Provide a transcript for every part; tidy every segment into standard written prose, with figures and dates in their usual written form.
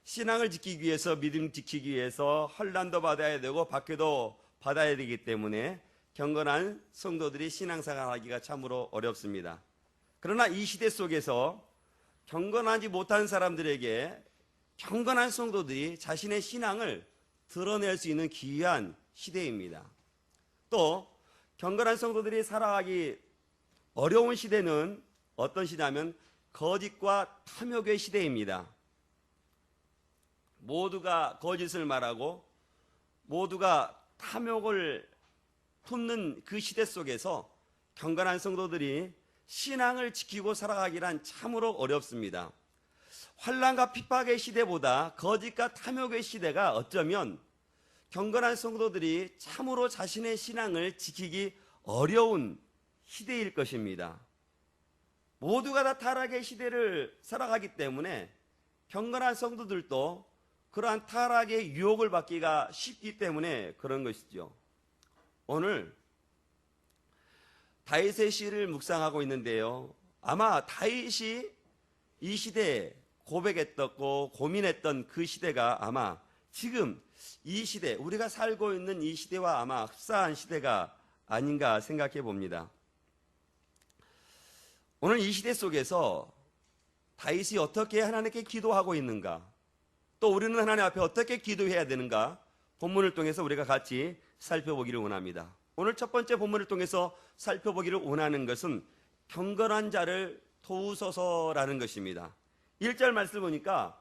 신앙을 지키기 위해서, 믿음 지키기 위해서 환난도 받아야 되고 박해도 받아야 되기 때문에 경건한 성도들이 신앙생활하기가 참으로 어렵습니다. 그러나 이 시대 속에서 경건하지 못한 사람들에게 경건한 성도들이 자신의 신앙을 드러낼 수 있는 기이한 시대입니다. 또 경건한 성도들이 살아가기 어려운 시대는 어떤 시대냐면 거짓과 탐욕의 시대입니다. 모두가 거짓을 말하고 모두가 탐욕을 품는 그 시대 속에서 경건한 성도들이 신앙을 지키고 살아가기란 참으로 어렵습니다. 환난과 핍박의 시대보다 거짓과 탐욕의 시대가 어쩌면 경건한 성도들이 참으로 자신의 신앙을 지키기 어려운 시대일 것입니다. 모두가 다 타락의 시대를 살아가기 때문에 경건한 성도들도 그러한 타락의 유혹을 받기가 쉽기 때문에 그런 것이죠. 오늘 다윗의 시를 묵상하고 있는데요, 아마 다윗이 이 시대에 고백했고 고민했던 그 시대가 아마 지금 이 시대, 우리가 살고 있는 이 시대와 아마 흡사한 시대가 아닌가 생각해 봅니다. 오늘 이 시대 속에서 다윗이 어떻게 하나님께 기도하고 있는가, 또 우리는 하나님 앞에 어떻게 기도해야 되는가, 본문을 통해서 우리가 같이 살펴보기를 원합니다. 오늘 첫 번째 본문을 통해서 살펴보기를 원하는 것은 경건한 자를 도우소서라는 것입니다. 1절 말씀을 보니까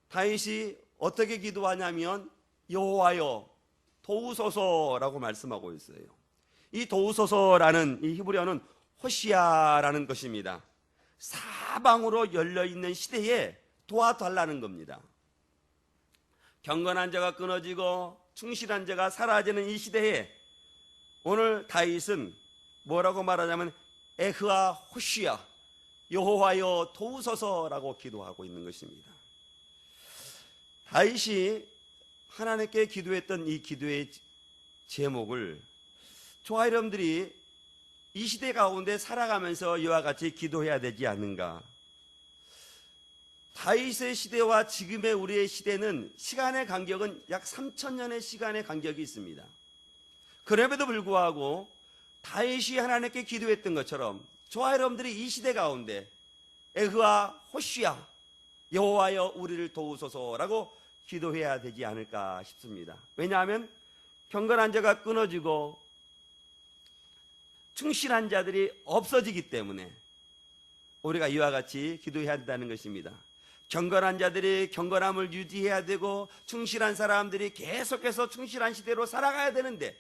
다윗이 어떻게 기도하냐면 여호와여 도우소서라고 말씀하고 있어요. 이 도우소서라는 이 히브리어는 호시아라는 것입니다. 사방으로 열려있는 시대에 도와달라는 겁니다. 경건한 자가 끊어지고 충실한 자가 사라지는 이 시대에 오늘 다윗은 뭐라고 말하냐면 에흐아 호시아 여호와여 도우소서라고 기도하고 있는 것입니다. 다윗이 하나님께 기도했던 이 기도의 제목을 저와 여러분들이 이 시대 가운데 살아가면서 이와 같이 기도해야 되지 않는가. 다윗의 시대와 지금의 우리의 시대는 시간의 간격은 약 3000년의 시간의 간격이 있습니다. 그럼에도 불구하고 다윗이 하나님께 기도했던 것처럼 저와 여러분들이 이 시대 가운데 에흐아 호시아 여호와여 우리를 도우소서라고 기도해야 되지 않을까 싶습니다. 왜냐하면 경건한 자가 끊어지고 충실한 자들이 없어지기 때문에 우리가 이와 같이 기도해야 한다는 것입니다. 경건한 자들이 경건함을 유지해야 되고 충실한 사람들이 계속해서 충실한 시대로 살아가야 되는데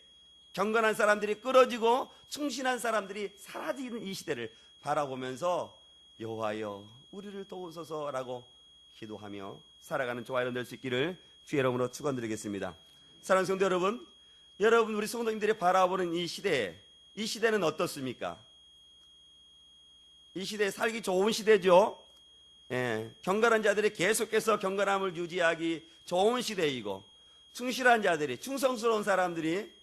경건한 사람들이 끊어지고 충실한 사람들이 사라지는 이 시대를 바라보면서 여호와여 우리를 도우소서라고 기도하며 살아가는 저와 여러분 될 수 있기를 주의 이름으로 축원드리겠습니다. 사랑하는 성도 여러분, 우리 성도님들이 바라보는 이 시대는 어떻습니까? 이 시대에 살기 좋은 시대죠. 경건한 자들이 계속해서 경건함을 유지하기 좋은 시대이고 충실한 자들이, 충성스러운 사람들이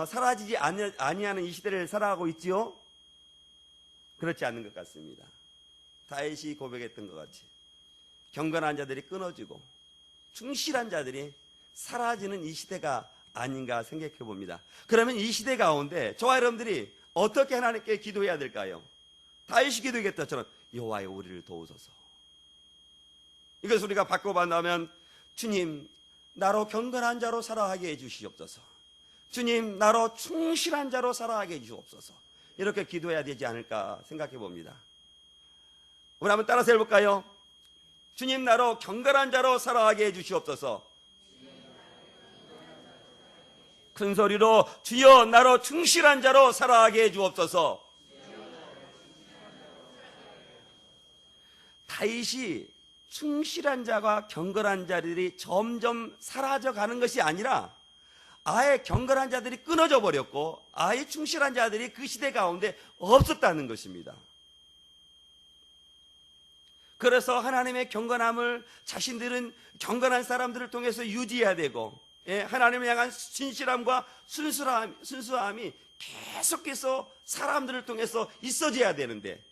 사라지지 아니하는 이 시대를 살아가고 있지요? 그렇지 않는 것 같습니다. 다윗이 고백했던 것 같이 경건한 자들이 끊어지고 충실한 자들이 사라지는 이 시대가 아닌가 생각해 봅니다. 그러면 이 시대 가운데 저와 여러분들이 어떻게 하나님께 기도해야 될까요? 다윗이 기도했던 여호와여 우리를 도우소서. 이것을 우리가 바꿔본다면 주님 나로 경건한 자로 살아가게 해주시옵소서. 주님 나로 충실한 자로 살아가게 해주옵소서. 이렇게 기도해야 되지 않을까 생각해 봅니다. 우리 한번 따라서 해볼까요? 주님 나로 경건한 자로 살아가게 해주시옵소서. 큰 소리로 주여 나로 충실한 자로 살아가게 해주옵소서. 다윗이 충실한 자와 경건한 자들이 점점 사라져 가는 것이 아니라 아예 경건한 자들이 끊어져 버렸고 아예 충실한 자들이 그 시대 가운데 없었다는 것입니다. 그래서 하나님의 경건함을 자신들은 경건한 사람들을 통해서 유지해야 되고 하나님을 향한 진실함과 순수함이 계속해서 사람들을 통해서 있어져야 되는데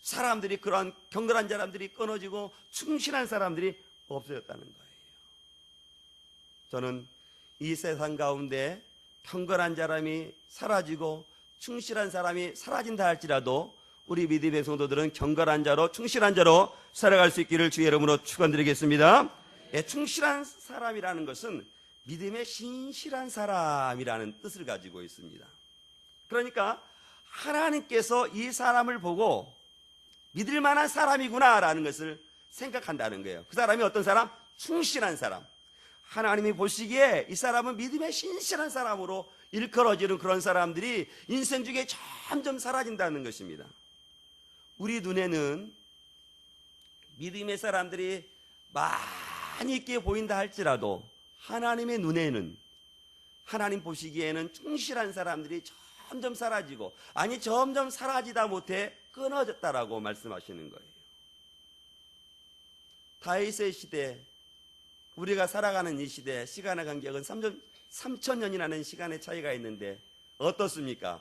사람들이 그러한 경건한 사람들이 끊어지고 충실한 사람들이 없어졌다는 거예요. 저는 이 세상 가운데 경건한 사람이 사라지고 충실한 사람이 사라진다 할지라도 우리 믿음의 성도들은 경건한 자로 충실한 자로 살아갈 수 있기를 주의 이름으로 축원드리겠습니다. 예, 충실한 사람이라는 것은 믿음의 신실한 사람이라는 뜻을 가지고 있습니다. 그러니까 하나님께서 이 사람을 보고 믿을 만한 사람이구나라는 것을 생각한다는 거예요. 그 사람이 어떤 사람? 충실한 사람. 하나님이 보시기에 이 사람은 믿음의 신실한 사람으로 일컬어지는 그런 사람들이 인생 중에 점점 사라진다는 것입니다. 우리 눈에는 믿음의 사람들이 많이 있게 보인다 할지라도 하나님의 눈에는, 하나님 보시기에는 충실한 사람들이 점점 사라지고, 아니 점점 사라지다 못해 끊어졌다라고 말씀하시는 거예요. 다윗의 시대, 우리가 살아가는 이 시대, 시간의 간격은 3,000년이라는 시간의 차이가 있는데 어떻습니까?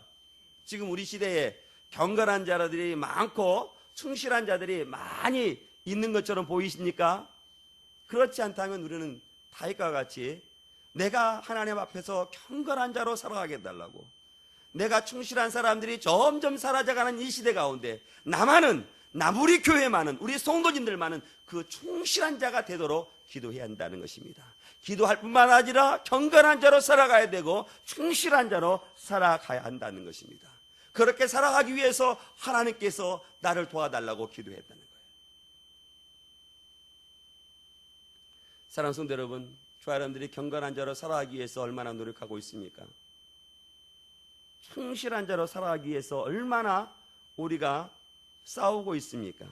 지금 우리 시대에 경건한 자들이 많고 충실한 자들이 많이 있는 것처럼 보이십니까? 그렇지 않다면 우리는 다윗과 같이 내가 하나님 앞에서 경건한 자로 살아가게 해달라고, 내가 충실한 사람들이 점점 사라져가는 이 시대 가운데 우리 교회만은, 우리 성도님들만은 그 충실한 자가 되도록 기도해야 한다는 것입니다. 기도할 뿐만 아니라 경건한 자로 살아가야 되고 충실한 자로 살아가야 한다는 것입니다. 그렇게 살아가기 위해서 하나님께서 나를 도와달라고 기도했다는 거예요. 사랑하는 성도 여러분, 주 여러분들이 경건한 자로 살아가기 위해서 얼마나 노력하고 있습니까? 충실한 자로 살아가기 위해서 얼마나 우리가 싸우고 있습니까?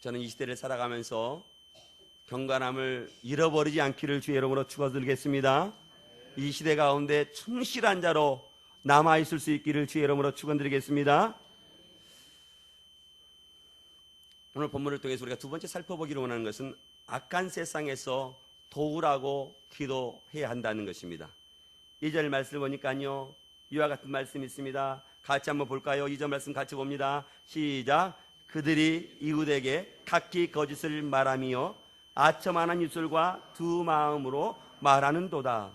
저는 이 시대를 살아가면서 경건함을 잃어버리지 않기를 주의 이름으로 축원드리겠습니다. 이 시대 가운데 충실한 자로 남아있을 수 있기를 주의 이름으로 축원드리겠습니다. 오늘 본문을 통해서 우리가 두 번째 살펴보기로 원하는 것은 악한 세상에서 도우라고 기도해야 한다는 것입니다. 2절 말씀을 보니까요, 이와 같은 말씀이 있습니다. 같이 한번 볼까요? 2절 말씀 같이 봅니다. 시작. 그들이 이웃에게 각기 거짓을 말하며 아첨하는 입술과 두 마음으로 말하는도다.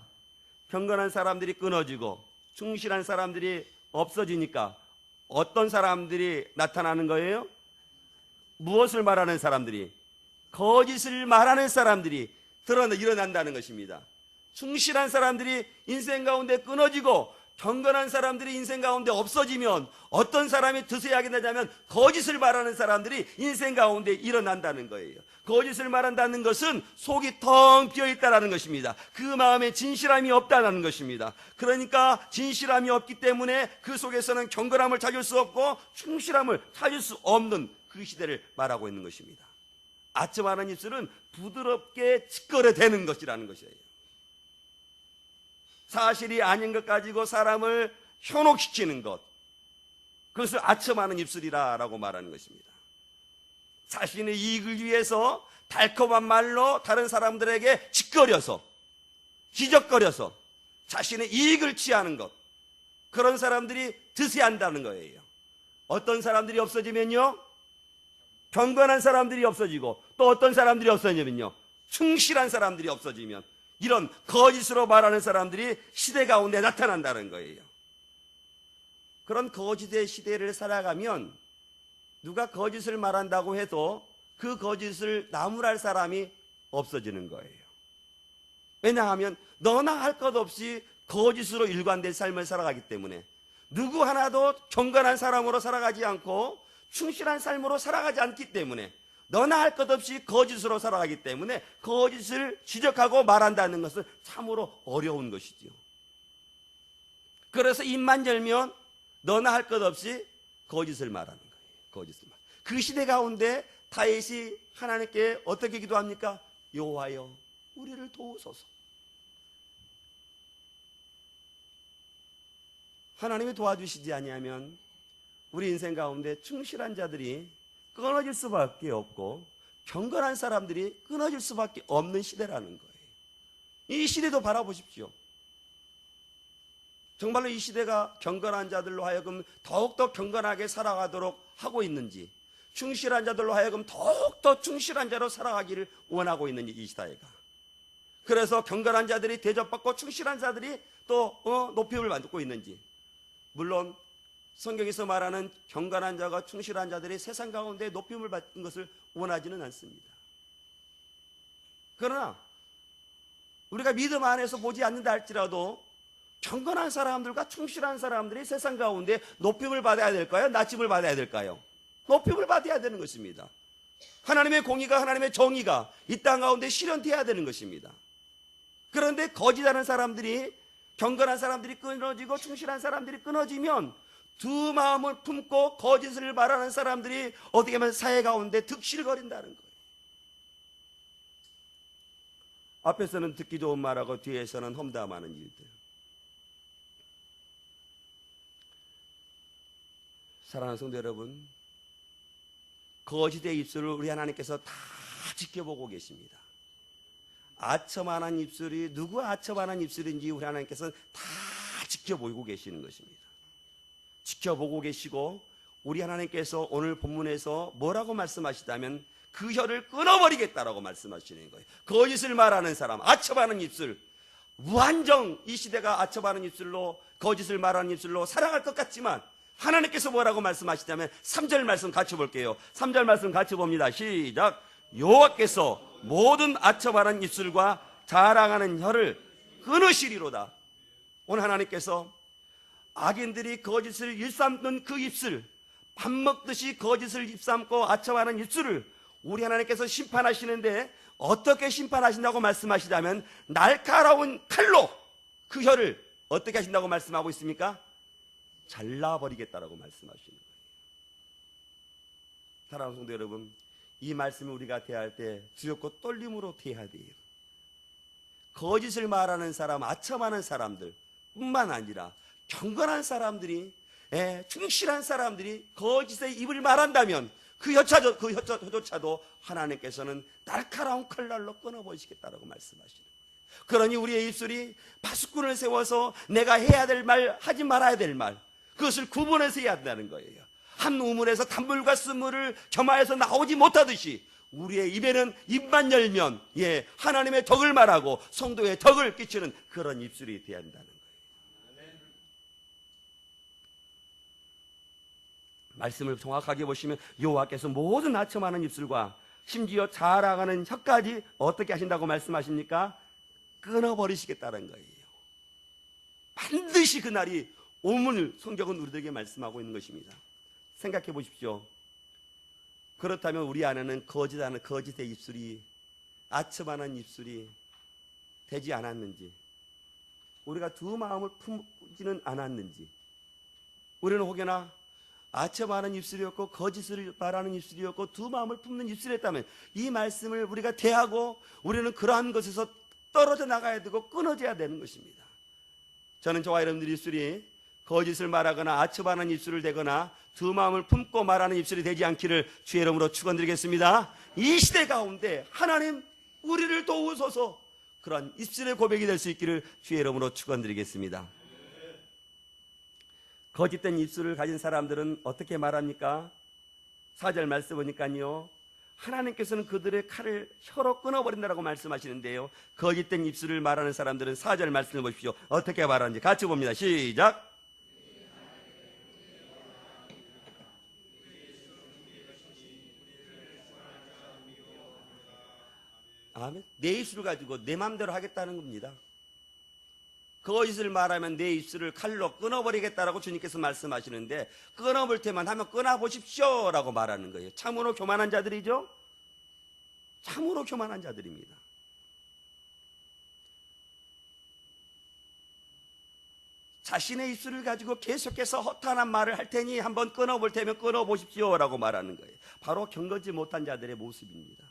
경건한 사람들이 끊어지고 충실한 사람들이 없어지니까 어떤 사람들이 나타나는 거예요? 무엇을 말하는 사람들이? 거짓을 말하는 사람들이 일어난다는 것입니다. 충실한 사람들이 인생 가운데 끊어지고 경건한 사람들이 인생 가운데 없어지면 어떤 사람이 드세하게 되냐면 거짓을 말하는 사람들이 인생 가운데 일어난다는 거예요. 거짓을 말한다는 것은 속이 텅 비어있다는 것입니다. 그 마음에 진실함이 없다는 것입니다. 그러니까 진실함이 없기 때문에 그 속에서는 경건함을 찾을 수 없고 충실함을 찾을 수 없는 그 시대를 말하고 있는 것입니다. 아첨하는 입술은 부드럽게 찌꺼려대는 것이라는 것이에요. 사실이 아닌 것 가지고 사람을 현혹시키는 것, 그것을 아첨하는 입술이라고 말하는 것입니다. 자신의 이익을 위해서 달콤한 말로 다른 사람들에게 짓거려서 기적거려서 자신의 이익을 취하는 것, 그런 사람들이 드세한다는 거예요. 어떤 사람들이 없어지면요, 경건한 사람들이 없어지고, 또 어떤 사람들이 없어지면요, 충실한 사람들이 없어지면 이런 거짓으로 말하는 사람들이 시대 가운데 나타난다는 거예요. 그런 거짓의 시대를 살아가면 누가 거짓을 말한다고 해도 그 거짓을 나무랄 사람이 없어지는 거예요. 왜냐하면 너나 할 것 없이 거짓으로 일관된 삶을 살아가기 때문에 누구 하나도 경건한 사람으로 살아가지 않고 충실한 삶으로 살아가지 않기 때문에, 너나 할 것 없이 거짓으로 살아가기 때문에 거짓을 지적하고 말한다는 것은 참으로 어려운 것이죠. 그래서 입만 열면 너나 할 것 없이 거짓을 말하는 거예요. 거짓을 말. 그 시대 가운데 다윗이 하나님께 어떻게 기도합니까? 여호와여, 우리를 도우소서. 하나님이 도와주시지 아니하면 우리 인생 가운데 충실한 자들이 끊어질 수밖에 없고 경건한 사람들이 끊어질 수밖에 없는 시대라는 거예요. 이 시대도 바라보십시오. 정말로 이 시대가 경건한 자들로 하여금 더욱더 경건하게 살아가도록 하고 있는지, 충실한 자들로 하여금 더욱더 충실한 자로 살아가기를 원하고 있는 이 시대가. 그래서 경건한 자들이 대접받고 충실한 자들이 또 높임을 받고 있는지. 물론 성경에서 말하는 경건한 자가 충실한 자들이 세상 가운데 높임을 받는 것을 원하지는 않습니다. 그러나 우리가 믿음 안에서 보지 않는다 할지라도 경건한 사람들과 충실한 사람들이 세상 가운데 높임을 받아야 될까요? 낮춤을 받아야 될까요? 높임을 받아야 되는 것입니다. 하나님의 공의가, 하나님의 정의가 이 땅 가운데 실현되어야 되는 것입니다. 그런데 거짓하는 사람들이, 경건한 사람들이 끊어지고 충실한 사람들이 끊어지면 두 마음을 품고 거짓을 말하는 사람들이 어떻게 보면 사회 가운데 득실거린다는 거예요. 앞에서는 듣기 좋은 말하고 뒤에서는 험담하는 일들. 사랑하는 성도 여러분, 거짓의 입술을 우리 하나님께서 다 지켜보고 계십니다. 아첨하는 입술이 누구 아첨하는 입술인지 우리 하나님께서는 다 지켜보고 계시는 것입니다. 지켜보고 계시고 우리 하나님께서 오늘 본문에서 뭐라고 말씀하시다면 그 혀를 끊어버리겠다라고 말씀하시는 거예요. 거짓을 말하는 사람, 아첨하는 입술, 무한정 이 시대가 아첨하는 입술로, 거짓을 말하는 입술로 살아갈 것 같지만 하나님께서 뭐라고 말씀하시냐면 3절 말씀 같이 볼게요. 3절 말씀 같이 봅니다. 시작. 여호와께서 모든 아첨하는 입술과 자랑하는 혀를 끊으시리로다. 오늘 하나님께서 악인들이 거짓을 일삼는 그 입술, 밥 먹듯이 거짓을 입삼고 아첨하는 입술을 우리 하나님께서 심판하시는데 어떻게 심판하신다고 말씀하시자면 날카로운 칼로 그 혀를 어떻게 하신다고 말씀하고 있습니까? 잘라버리겠다라고 말씀하시는 거예요. 사랑하는 성도 여러분, 이 말씀을 우리가 대할 때 두렵고 떨림으로 대해야 돼요. 거짓을 말하는 사람, 아첨하는 사람들 뿐만 아니라 경건한 사람들이, 충실한 사람들이 거짓의 입을 말한다면 그 혀조차도 하나님께서는 날카로운 칼날로 끊어버리시겠다라고 말씀하시는 거예요. 그러니 우리의 입술이 파수꾼을 세워서 내가 해야 될 말, 하지 말아야 될 말, 그것을 구분해서 해야 한다는 거예요. 한 우물에서 단물과 쓴물을 겸하여서 나오지 못하듯이 우리의 입에는 입만 열면 하나님의 덕을 말하고 성도의 덕을 끼치는 그런 입술이 되어야 한다는 거예요. 말씀을 정확하게 보시면 여호와께서 모든 아첨하는 입술과 심지어 자랑하는 혀까지 어떻게 하신다고 말씀하십니까? 끊어버리시겠다는 거예요. 반드시 그날이 오늘 성경은 우리들에게 말씀하고 있는 것입니다. 생각해 보십시오. 그렇다면 우리 안에는 거짓의 입술이, 아첨하는 입술이 되지 않았는지, 우리가 두 마음을 품지는 않았는지, 우리는 혹여나 아첨하는 입술이었고 거짓을 말하는 입술이었고 두 마음을 품는 입술이었다면 이 말씀을 우리가 대하고 우리는 그러한 것에서 떨어져 나가야 되고 끊어져야 되는 것입니다. 저는 저와 여러분들의 입술이 거짓을 말하거나 아첨하는 입술을 대거나 두 마음을 품고 말하는 입술이 되지 않기를 주의 이름으로 축원드리겠습니다. 이 시대 가운데 하나님 우리를 도우소서, 그런 입술의 고백이 될 수 있기를 주의 이름으로 축원드리겠습니다. 거짓된 입술을 가진 사람들은 어떻게 말합니까? 4절 말씀 보니까요, 하나님께서는 그들의 칼을 혀로 끊어버린다라고 말씀하시는데요, 거짓된 입술을 말하는 사람들은 4절 말씀을 보십시오. 어떻게 말하는지 같이 봅니다. 시작. 아멘. 내 입술을 가지고 내 마음대로 하겠다는 겁니다. 거짓을 말하면 내 입술을 칼로 끊어버리겠다라고 주님께서 말씀하시는데, 끊어볼 때만 하면 끊어보십시오 라고 말하는 거예요. 참으로 교만한 자들이죠. 참으로 교만한 자들입니다. 자신의 입술을 가지고 계속해서 허탄한 말을 할 테니 한번 끊어볼 테면 끊어보십시오 라고 말하는 거예요. 바로 경건지 못한 자들의 모습입니다.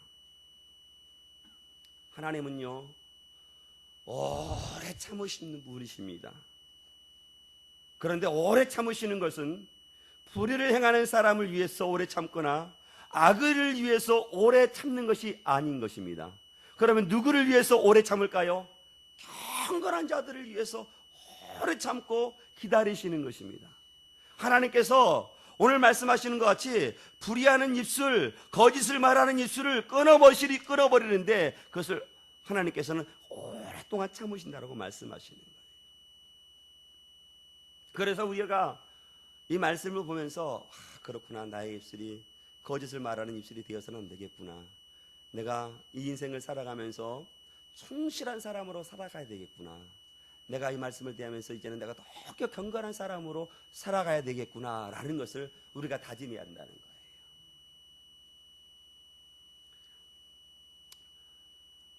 하나님은요, 오래 참으시는 분이십니다. 그런데 오래 참으시는 것은 불의를 행하는 사람을 위해서 오래 참거나 악을 위해서 오래 참는 것이 아닌 것입니다. 그러면 누구를 위해서 오래 참을까요? 경건한 자들을 위해서 오래 참고 기다리시는 것입니다. 하나님께서 오늘 말씀하시는 것 같이 불의하는 입술, 거짓을 말하는 입술을 끊어버리는데 그것을 하나님께서는 오랫동안 참으신다라고 말씀하시는 거예요. 그래서 우리가 이 말씀을 보면서 그렇구나, 나의 입술이 거짓을 말하는 입술이 되어서는 안 되겠구나, 내가 이 인생을 살아가면서 충실한 사람으로 살아가야 되겠구나, 내가 이 말씀을 대하면서 이제는 내가 더 경건한 사람으로 살아가야 되겠구나 라는 것을 우리가 다짐해야 한다는 거예요.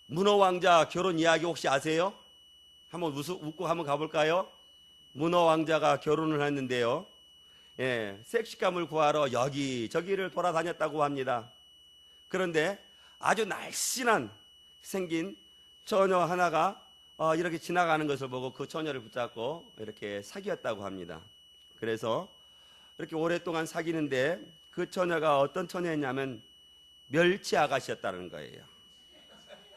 문어왕자 결혼 이야기 혹시 아세요? 한번 웃고 한번 가볼까요? 문어왕자가 결혼을 했는데요, 섹시감을 구하러 여기저기를 돌아다녔다고 합니다. 그런데 아주 날씬한 생긴 처녀 하나가 이렇게 지나가는 것을 보고 그 처녀를 붙잡고 이렇게 사귀었다고 합니다. 그래서 이렇게 오랫동안 사귀는데 그 처녀가 어떤 처녀였냐면 멸치 아가씨였다는 거예요.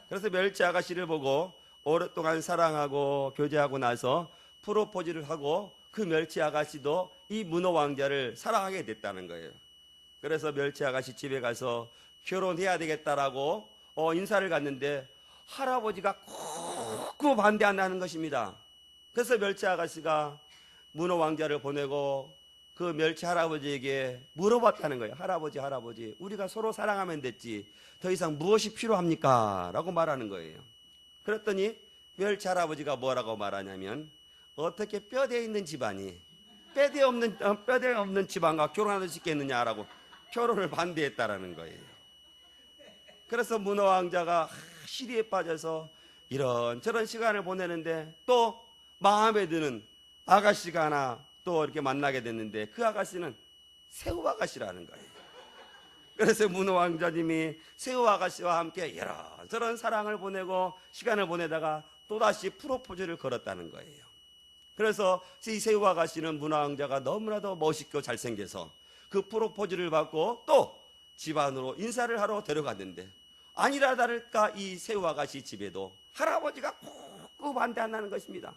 그래서 멸치 아가씨를 보고 오랫동안 사랑하고 교제하고 나서 프로포즈를 하고 그 멸치 아가씨도 이 문어 왕자를 사랑하게 됐다는 거예요. 그래서 멸치 아가씨 집에 가서 결혼해야 되겠다라고 인사를 갔는데 할아버지가 꾹꾹 반대한다는 것입니다. 그래서 멸치 아가씨가 문어 왕자를 보내고 그 멸치 할아버지에게 물어봤다는 거예요. 할아버지, 우리가 서로 사랑하면 됐지, 더 이상 무엇이 필요합니까? 라고 말하는 거예요. 그랬더니 멸치 할아버지가 뭐라고 말하냐면, 어떻게 뼈대 있는 집안이 뼈대 없는 집안과 결혼할 수 있겠느냐라고 결혼을 반대했다라는 거예요. 그래서 문어 왕자가 시리에 빠져서 이런저런 시간을 보내는데 또 마음에 드는 아가씨가 하나 또 이렇게 만나게 됐는데 그 아가씨는 새우 아가씨라는 거예요. 그래서 문어 왕자님이 새우 아가씨와 함께 이런저런 사랑을 보내고 시간을 보내다가 또다시 프로포즈를 걸었다는 거예요. 그래서 이 새우 아가씨는 문어 왕자가 너무나도 멋있고 잘생겨서 그 프로포즈를 받고 또 집안으로 인사를 하러 데려갔는데 아니라 다를까 이 새우 아가씨 집에도 할아버지가 꾹꾹 반대한다는 것입니다.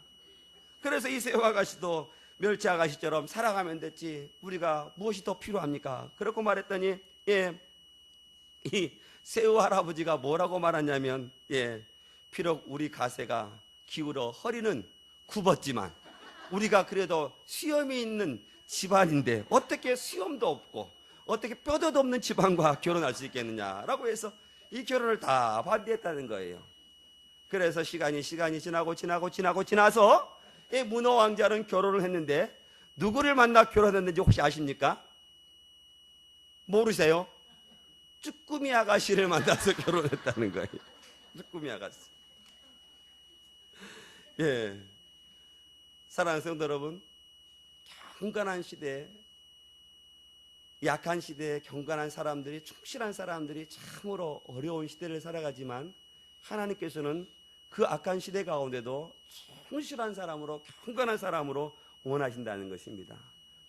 그래서 이 새우 아가씨도 멸치 아가씨처럼 살아가면 됐지, 우리가 무엇이 더 필요합니까? 그렇게 말했더니 이 새우 할아버지가 뭐라고 말하냐면, 비록 우리 가세가 기울어 허리는 굽었지만 우리가 그래도 수염이 있는 집안인데 어떻게 수염도 없고 어떻게 뼈도 없는 집안과 결혼할 수 있겠느냐라고 해서 이 결혼을 다 반대했다는 거예요. 그래서 시간이 지나서 이 문어 왕자는 결혼을 했는데 누구를 만나 결혼했는지 혹시 아십니까? 모르세요? 쭈꾸미 아가씨를 만나서 결혼했다는 거예요. 쭈꾸미 아가씨. 사랑하는 성도 여러분, 경건한 시대에, 약한 시대에 경건한 사람들이, 충실한 사람들이 참으로 어려운 시대를 살아가지만 하나님께서는 그 악한 시대 가운데도 충실한 사람으로, 경건한 사람으로 원하신다는 것입니다.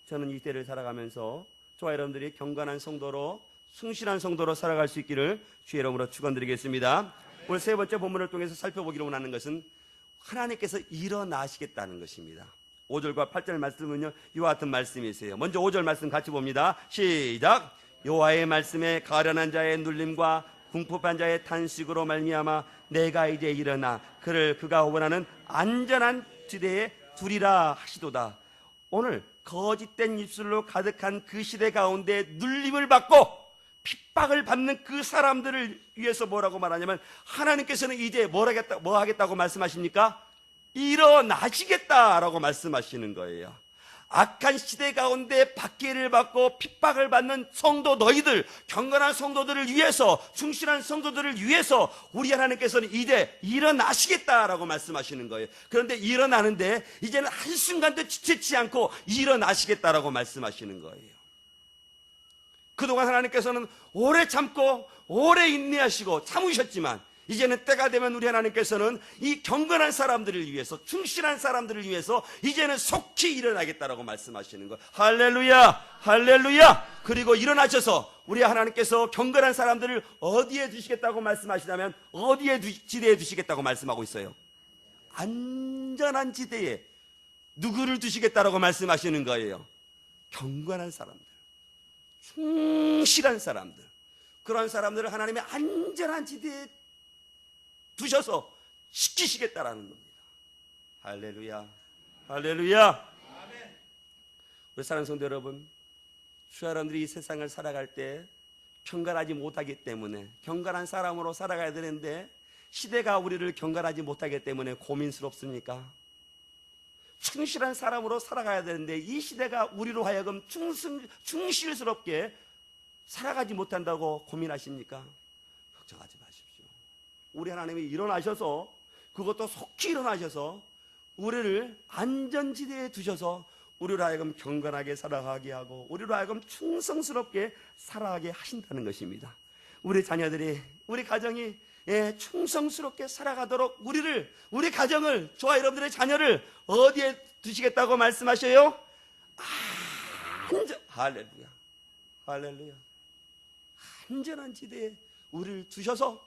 저는 이 때를 살아가면서 저와 여러분들이 경건한 성도로, 충실한 성도로 살아갈 수 있기를 주의 이름으로 축원드리겠습니다. 오늘 세 번째 본문을 통해서 살펴보기로 원하는 것은 하나님께서 일어나시겠다는 것입니다. 5절과 8절 말씀은요, 이와 같은 말씀이세요. 먼저 5절 말씀 같이 봅니다. 시작. 여호와의 말씀에 가련한 자의 눌림과 궁핍한 자의 탄식으로 말미암아 내가 이제 일어나 그를 그가 원하는 안전한 지대에 두리라 하시도다. 오늘 거짓된 입술로 가득한 그 시대 가운데 눌림을 받고 핍박을 받는 그 사람들을 위해서 뭐라고 말하냐면, 하나님께서는 이제 뭐 하겠다고 말씀하십니까? 일어나시겠다라고 말씀하시는 거예요. 악한 시대 가운데 박해를 받고 핍박을 받는 성도 너희들, 경건한 성도들을 위해서, 충실한 성도들을 위해서 우리 하나님께서는 이제 일어나시겠다라고 말씀하시는 거예요. 그런데 일어나는데 이제는 한순간도 지체치 않고 일어나시겠다라고 말씀하시는 거예요. 그동안 하나님께서는 오래 참고 오래 인내하시고 참으셨지만 이제는 때가 되면 우리 하나님께서는 이 경건한 사람들을 위해서, 충실한 사람들을 위해서 이제는 속히 일어나겠다라고 말씀하시는 거예요. 할렐루야, 할렐루야. 그리고 일어나셔서 우리 하나님께서 경건한 사람들을 어디에 두시겠다고 말씀하시냐면, 어디에 지대에 두시겠다고 말씀하고 있어요? 안전한 지대에 누구를 두시겠다라고 말씀하시는 거예요? 경건한 사람들. 충실한 사람들, 그런 사람들을 하나님의 안전한 지대에 두셔서 지키시겠다라는 겁니다. 할렐루야, 할렐루야. 우리 사랑하는 성도 여러분, 주 여러분들이 이 세상을 살아갈 때 경건하지 못하기 때문에, 경건한 사람으로 살아가야 되는데 시대가 우리를 경건하지 못하기 때문에 고민스럽습니까? 충실한 사람으로 살아가야 되는데 이 시대가 우리로 하여금 충실스럽게 살아가지 못한다고 고민하십니까? 걱정하지 마십시오. 우리 하나님이 일어나셔서, 그것도 속히 일어나셔서 우리를 안전지대에 두셔서 우리로 하여금 경건하게 살아가게 하고 우리로 하여금 충성스럽게 살아가게 하신다는 것입니다. 우리 자녀들이, 우리 가정이 충성스럽게 살아가도록 우리 가정을, 저와 여러분들의 자녀를 어디에 두시겠다고 말씀하셔요? 할렐루야, 할렐루야. 안전한 지대에 우리를 두셔서,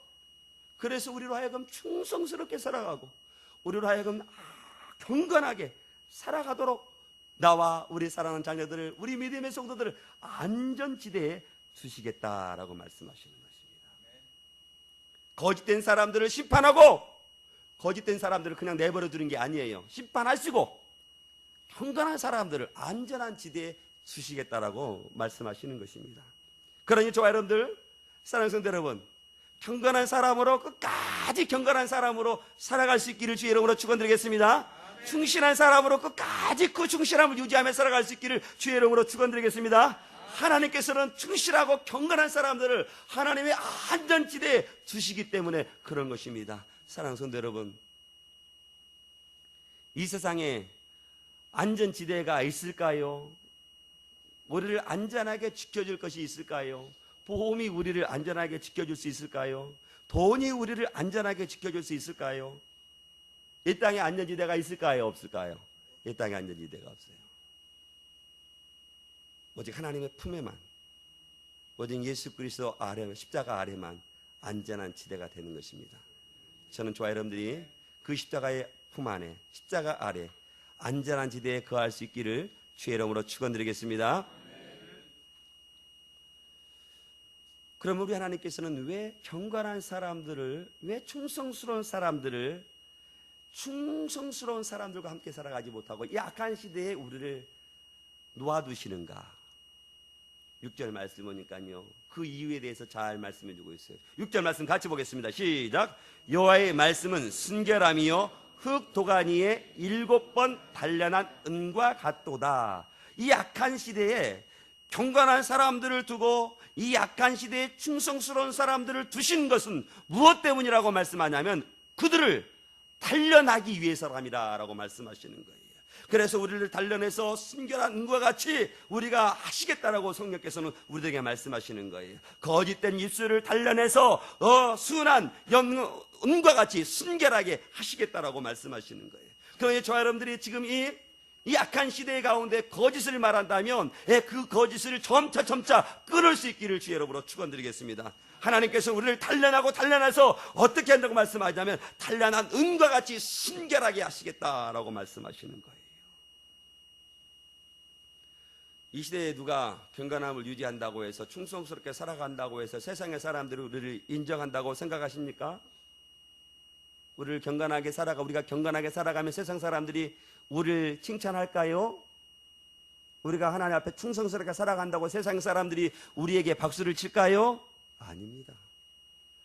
그래서 우리로 하여금 충성스럽게 살아가고 우리로 하여금 경건하게 살아가도록 나와 우리 사랑하는 자녀들을, 우리 믿음의 성도들을 안전지대에 두시겠다라고 말씀하시는 것입니다. 거짓된 사람들을 심판하고, 거짓된 사람들을 그냥 내버려 두는 게 아니에요. 심판하시고 경건한 사람들을 안전한 지대에 두시겠다라고 말씀하시는 것입니다. 그러니 저와 여러분들, 사랑하는 성도 여러분, 경건한 사람으로, 끝까지 경건한 사람으로 살아갈 수 있기를 주의 이름으로 축원드리겠습니다. 충실한 사람으로 끝까지 그 충실함을 유지하며 살아갈 수 있기를 주의 이름으로 축원드리겠습니다. 하나님께서는 충실하고 경건한 사람들을 하나님의 안전지대에 두시기 때문에 그런 것입니다. 사랑하는 성도 여러분, 이 세상에 안전지대가 있을까요? 우리를 안전하게 지켜줄 것이 있을까요? 보험이 우리를 안전하게 지켜줄 수 있을까요? 돈이 우리를 안전하게 지켜줄 수 있을까요? 이 땅에 안전지대가 있을까요? 없을까요? 이 땅에 안전지대가 없어요. 오직 하나님의 품에만, 오직 예수 그리스도 아래, 십자가 아래만 안전한 지대가 되는 것입니다. 저는 저와 여러분들이 그 십자가의 품 안에, 십자가 아래 안전한 지대에 거할 수 있기를 주의 이름으로 축원드리겠습니다. 그럼 우리 하나님께서는 왜 경건한 사람들을, 왜 충성스러운 사람들과 함께 살아가지 못하고 이 악한 시대에 우리를 놓아두시는가? 6절 말씀 보니까요, 그 이유에 대해서 잘 말씀해 주고 있어요. 6절 말씀 같이 보겠습니다. 시작. 여호와의 말씀은 순결함이요 흙 도가니에 7번 단련한 은과 같도다. 이 악한 시대에 경건한 사람들을 두고 이 악한 시대에 충성스러운 사람들을 두신 것은 무엇 때문이라고 말씀하냐면 그들을 단련하기 위해서랍니다 라고 말씀하시는 거예요. 그래서 우리를 단련해서 순결한 은과 같이 우리가 하시겠다라고 성령께서는 우리에게 말씀하시는 거예요. 거짓된 입술을 단련해서 순한 은과 같이 순결하게 하시겠다라고 말씀하시는 거예요. 그러니 저와 여러분들이 지금 이 악한 시대 가운데 거짓을 말한다면 그 거짓을 점차 끊을 수 있기를 주의 이름으로 축원드리겠습니다. 하나님께서 우리를 단련해서 어떻게 한다고 말씀하자면 단련한 은과 같이 순결하게 하시겠다라고 말씀하시는 거예요. 이 시대에 누가 경건함을 유지한다고 해서 충성스럽게 살아간다고 해서 세상의 사람들이 우리를 인정한다고 생각하십니까? 우리가 경건하게 살아가면 세상 사람들이 우리를 칭찬할까요? 우리가 하나님 앞에 충성스럽게 살아간다고 세상 사람들이 우리에게 박수를 칠까요? 아닙니다.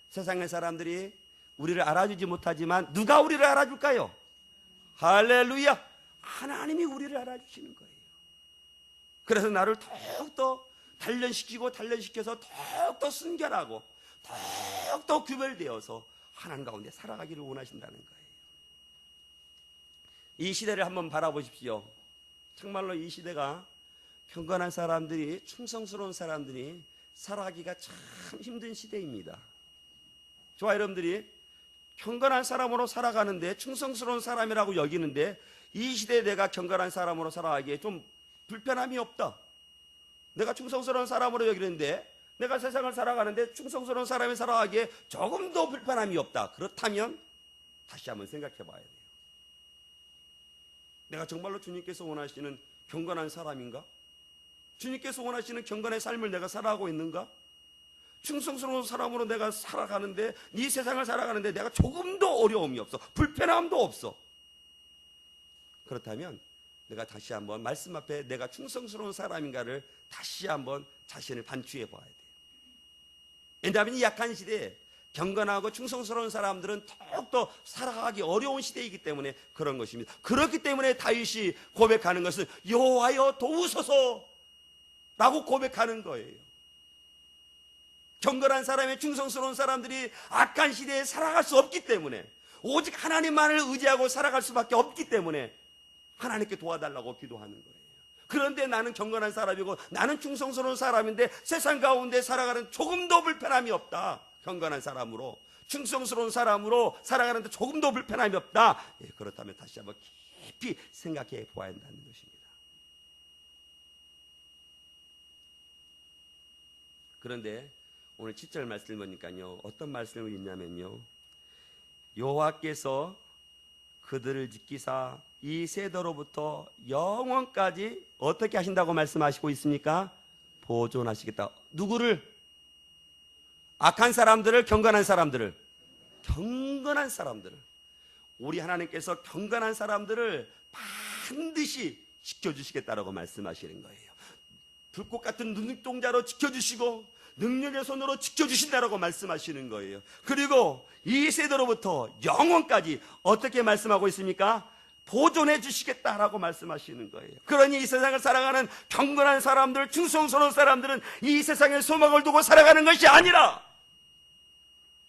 세상의 사람들이 우리를 알아주지 못하지만 누가 우리를 알아줄까요? 할렐루야! 하나님이 우리를 알아주시는 거예요. 그래서 나를 더욱더 단련시켜서 더욱더 순결하고 더욱더 구별되어서 하나님 가운데 살아가기를 원하신다는 거예요. 이 시대를 한번 바라보십시오. 정말로 이 시대가 경건한 사람들이, 충성스러운 사람들이 살아가기가 참 힘든 시대입니다. 저와 여러분들이 경건한 사람으로 살아가는데, 충성스러운 사람이라고 여기는데 이 시대에 내가 경건한 사람으로 살아가기에 좀 불편함이 없다. 내가 충성스러운 사람으로 여기는데, 내가 세상을 살아가는데 충성스러운 사람이 살아가기에 조금도 불편함이 없다. 그렇다면 다시 한번 생각해 봐야 돼요. 내가 정말로 주님께서 원하시는 경건한 사람인가? 주님께서 원하시는 경건의 삶을 내가 살아가고 있는가? 충성스러운 사람으로 내가 살아가는데, 이 세상을 살아가는데 내가 조금도 어려움이 없어, 불편함도 없어. 그렇다면 내가 다시 한번 말씀 앞에 내가 충성스러운 사람인가를 다시 한번 자신을 반추해 봐야 돼요. 왜냐하면 이 약한 시대에 경건하고 충성스러운 사람들은 더욱더 살아가기 어려운 시대이기 때문에 그런 것입니다. 그렇기 때문에 다윗이 고백하는 것은 여호와여 도우소서 라고 고백하는 거예요. 경건한 사람의 충성스러운 사람들이 악한 시대에 살아갈 수 없기 때문에, 오직 하나님만을 의지하고 살아갈 수밖에 없기 때문에 하나님께 도와달라고 기도하는 거예요. 그런데 나는 경건한 사람이고 나는 충성스러운 사람인데 세상 가운데 살아가는 조금도 불편함이 없다. 경건한 사람으로, 충성스러운 사람으로 살아가는데 조금도 불편함이 없다. 예, 그렇다면 다시 한번 깊이 생각해 보아야 한다는 것입니다. 그런데 오늘 7절 말씀을 보니까요, 어떤 말씀을 읽냐면요, 여호와께서 그들을 지키사 이 세대로부터 영원까지 어떻게 하신다고 말씀하시고 있습니까? 보존하시겠다. 누구를? 악한 사람들을, 경건한 사람들을. 경건한 사람들을. 우리 하나님께서 경건한 사람들을 반드시 지켜주시겠다라고 말씀하시는 거예요. 불꽃 같은 눈동자로 지켜주시고 능력의 손으로 지켜주신다라고 말씀하시는 거예요. 그리고 이 세대로부터 영원까지 어떻게 말씀하고 있습니까? 보존해 주시겠다라고 말씀하시는 거예요. 그러니 이 세상을 살아가는 경건한 사람들, 충성스러운 사람들은 이 세상에 소망을 두고 살아가는 것이 아니라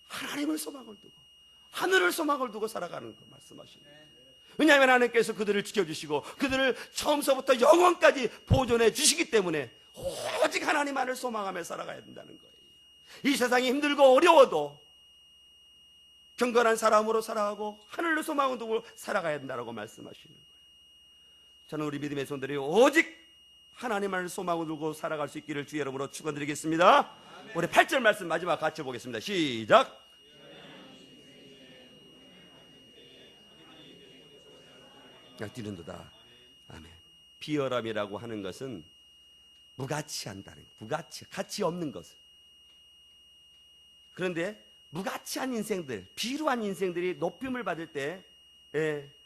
하나님을 소망을 두고, 하늘을 소망을 두고 살아가는 거 말씀하시는 거예요. 왜냐하면 하나님께서 그들을 지켜주시고 그들을 처음서부터 영원까지 보존해 주시기 때문에 오직 하나님만을 소망하며 살아가야 된다는 거예요. 이 세상이 힘들고 어려워도 경건한 사람으로 살아가고 하늘을 소망을 두고 살아가야 된다고 말씀하시는 거예요. 저는 우리 믿음의 손들이 오직 하나님만을 소망을 두고 살아갈 수 있기를 주 여러분으로 축원드리겠습니다. 우리 8절 말씀 마지막 같이 보겠습니다. 시작. 뛰는도다. 아멘. 비열함이라고 하는 것은 무가치한다는, 가치 없는 것을. 그런데 무가치한 인생들, 비루한 인생들이 높임을 받을 때,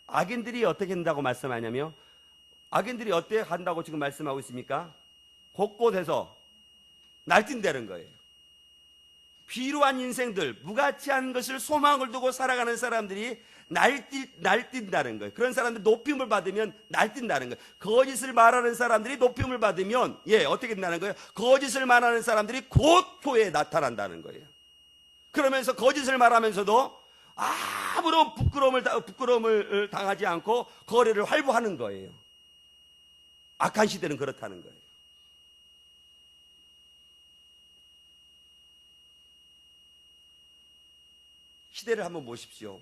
악인들이 어떻게 된다고 말씀하냐며, 악인들이 어떻게 한다고 지금 말씀하고 있습니까? 곳곳에서 날뛴다는 거예요. 비루한 인생들, 무가치한 것을 소망을 두고 살아가는 사람들이 날뛴다는 거예요. 그런 사람들 높임을 받으면 날뛴다는 거예요. 거짓을 말하는 사람들이 높임을 받으면 어떻게 된다는 거예요? 거짓을 말하는 사람들이 고토에 나타난다는 거예요. 그러면서 거짓을 말하면서도 아무런 부끄러움을 당하지 않고 거래를 활보하는 거예요. 악한 시대는 그렇다는 거예요. 시대를 한번 보십시오.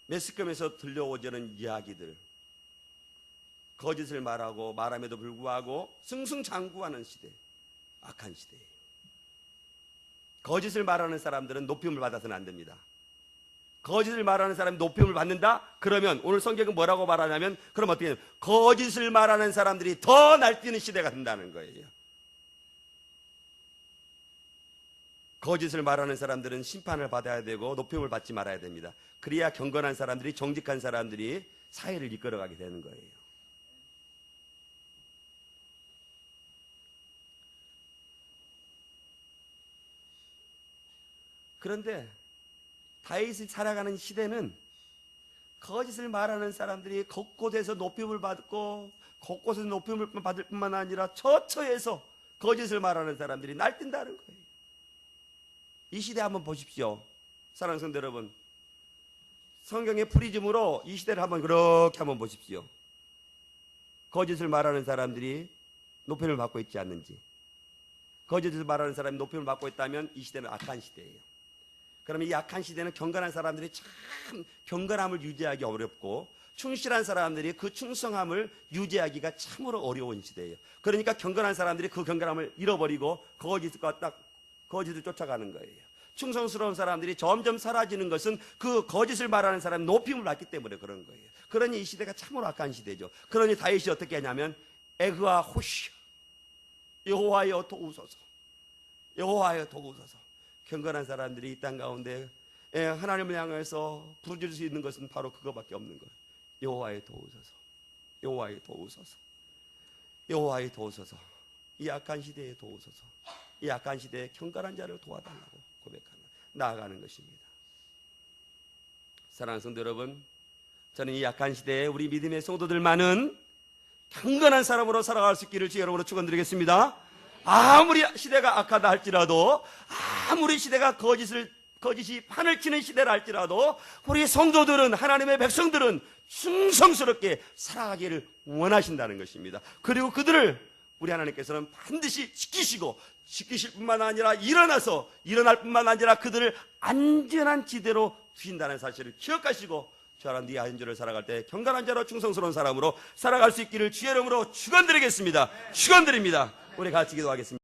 매스컴에서 들려오자는 이야기들, 거짓을 말함에도 불구하고 승승장구하는 시대, 악한 시대예요. 거짓을 말하는 사람들은 높임을 받아서는 안 됩니다. 거짓을 말하는 사람이 높임을 받는다? 그러면 오늘 성경은 뭐라고 말하냐면, 그럼 어떻게 해요? 거짓을 말하는 사람들이 더 날뛰는 시대가 된다는 거예요. 거짓을 말하는 사람들은 심판을 받아야 되고 높임을 받지 말아야 됩니다. 그래야 경건한 사람들이, 정직한 사람들이 사회를 이끌어가게 되는 거예요. 그런데 다윗이 살아가는 시대는 거짓을 말하는 사람들이 곳곳에서 높임을 받고 곳곳에서 높임을 받을 뿐만 아니라 처처에서 거짓을 말하는 사람들이 날뛴다는 거예요. 이 시대 한번 보십시오. 사랑하는 성도 여러분, 성경의 프리즘으로 이 시대를 한번 그렇게 한번 보십시오. 거짓을 말하는 사람들이 높임을 받고 있지 않는지. 거짓을 말하는 사람이 높임을 받고 있다면 이 시대는 악한 시대예요. 그러면 이 악한 시대는 경건한 사람들이 참 경건함을 유지하기 어렵고, 충실한 사람들이 그 충성함을 유지하기가 참으로 어려운 시대예요. 그러니까 경건한 사람들이 그 경건함을 잃어버리고 거짓을 쫓아가는 거예요. 충성스러운 사람들이 점점 사라지는 것은 그 거짓을 말하는 사람이 높임을 받기 때문에 그런 거예요. 그러니 이 시대가 참으로 악한 시대죠. 그러니 다윗이 어떻게 하냐면 에그아 호시 여호와여 도우소서. 여호와여 도우소서. 경건한 사람들이 이 땅 가운데 하나님을 향해서 부르짖을 수 있는 것은 바로 그거밖에 없는 거예요. 여호와여 도우소서. 여호와여 도우소서. 여호와여 도우소서. 이 악한 시대에 도우소서. 이 악한 시대에 경건한 자를 도와달라고 고백하는, 나아가는 것입니다. 사랑하는 성도 여러분, 저는 이 악한 시대에 우리 믿음의 성도들만은 경건한 사람으로 살아갈 수 있기를 주의 이름으로 축원드리겠습니다. 아무리 시대가 악하다 할지라도, 아무리 시대가 거짓이 판을 치는 시대라 할지라도 우리 성도들은, 하나님의 백성들은 충성스럽게 살아가기를 원하신다는 것입니다. 그리고 그들을 우리 하나님께서는 반드시 지키실 뿐만 아니라 일어날 뿐만 아니라 그들을 안전한 지대로 두신다는 사실을 기억하시고 저 사람 네 안전을 살아갈 때 경건한 자로 충성스러운 사람으로 살아갈 수 있기를 주의 이름으로 축원드리겠습니다. 축원드립니다. 우리 같이 기도하겠습니다.